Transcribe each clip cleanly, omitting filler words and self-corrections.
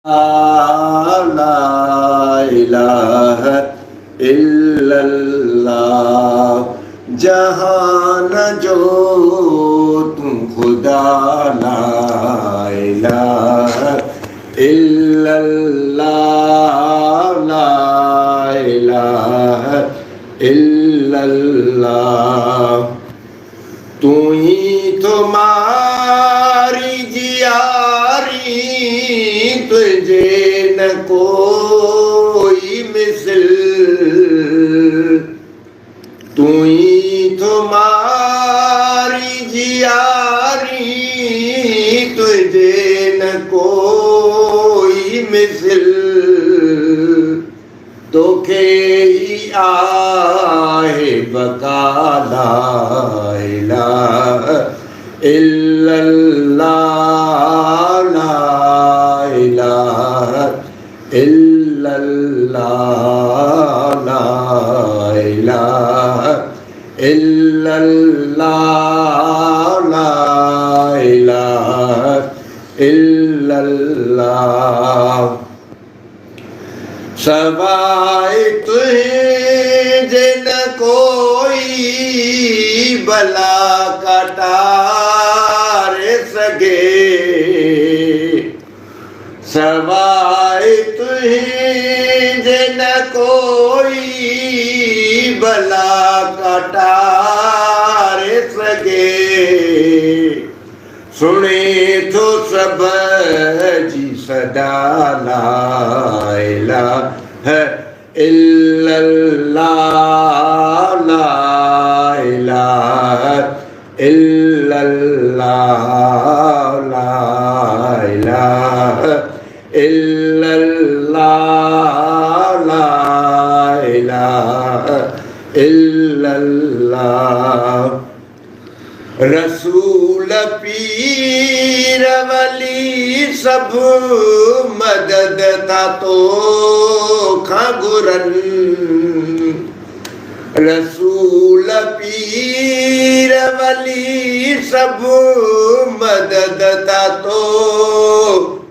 ला इलाहा इल्लल्लाह जहान जो तुम खुदा ला इलाहा इल्लल्लाह ला इलाहा इल्लल्लाह तू ही तुम्हारी जियारी तुझे न कोई मिसल तू ही तुम्हारी जियारी तुझे न कोई मिसल तो के आहे बकाला इलाहा इल्लल्लाह ला इलाहा इल्लल्लाह ला इलाहा इल्लल्लाह ला इलाहा इल्लल्लाह सवाए तुझे न कोई भला कटार सके सवाए तुझे न कोई भला कटार सके सुने तो सब जी सदा ला इलाहा इल्लल्लाह ला इलाहा इल्लल्लाह ला इलाहा इल्लल्लाह ला इलाहा इल्लल्लाह रसूल पीर वली सब मदद था तो खागुरन रसूल पीर वली सब मदद था तो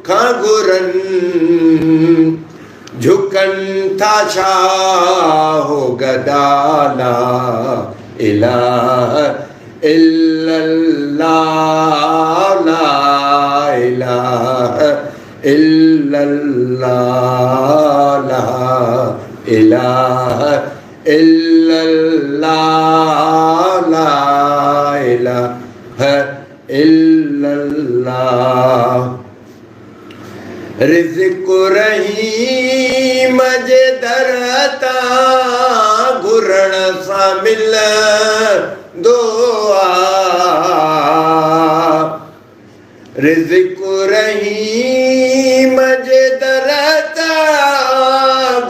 खागुरन झुकन था शाह गदाला इलाहा इल्लल्लाह ला इलाहा इल्लल्लाह ला इलाहा इल्लल्लाह ला इलाहा इल्लल्लाह रिज़्क़ रहीम जे दरता घुरण सा मिल दुआ रिज़्क़ रहीम जे दरता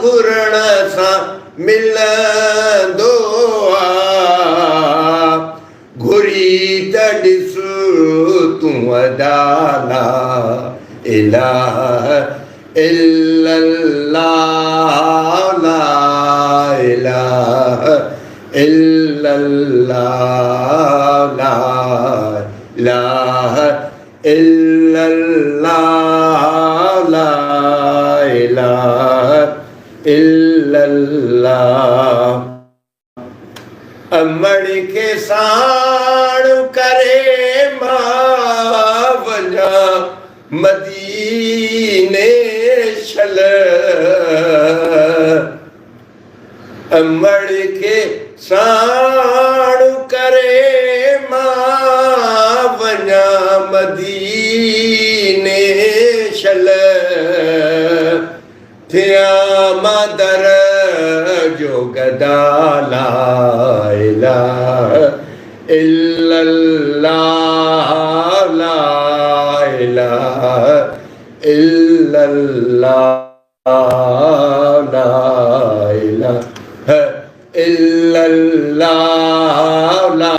घुरण सा मिल दुआ घुरी त ॾिस तूं अदाला इलाहा इल्लल्लाह ला इलाहा इल्लल्लाह ला इलाहा इल्लल्लाह ला इलाहा इल्लल्लाह अमड़ के साण करे मां वञा मदीने शल अमड़ के साण करे मां वञा मदीने शल थिया मां दर जो गदाला इलाहा इल्लल्लाह ला इलाहा इल्लल्लाह ला इलाहा इल्लल्लाह ला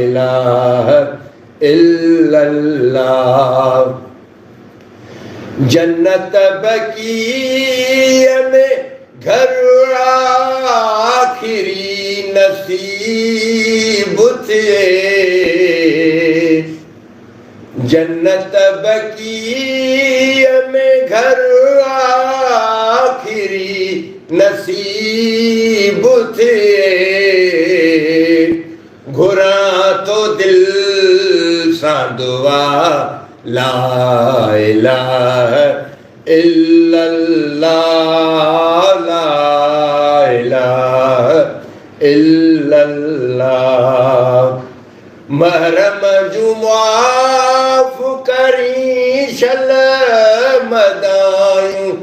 इलाहा इल्लल्लाह जन्नत बकीय में घर आखिरी नसीब थे जन्नत बकीय में घर आखिरी नसीब थे घुरा तो दिल सा दुआ ला इलाहा इल्लल्लाह ला इलाहा इल्लल्लाह महरम जुमाफ करी शल मदायूं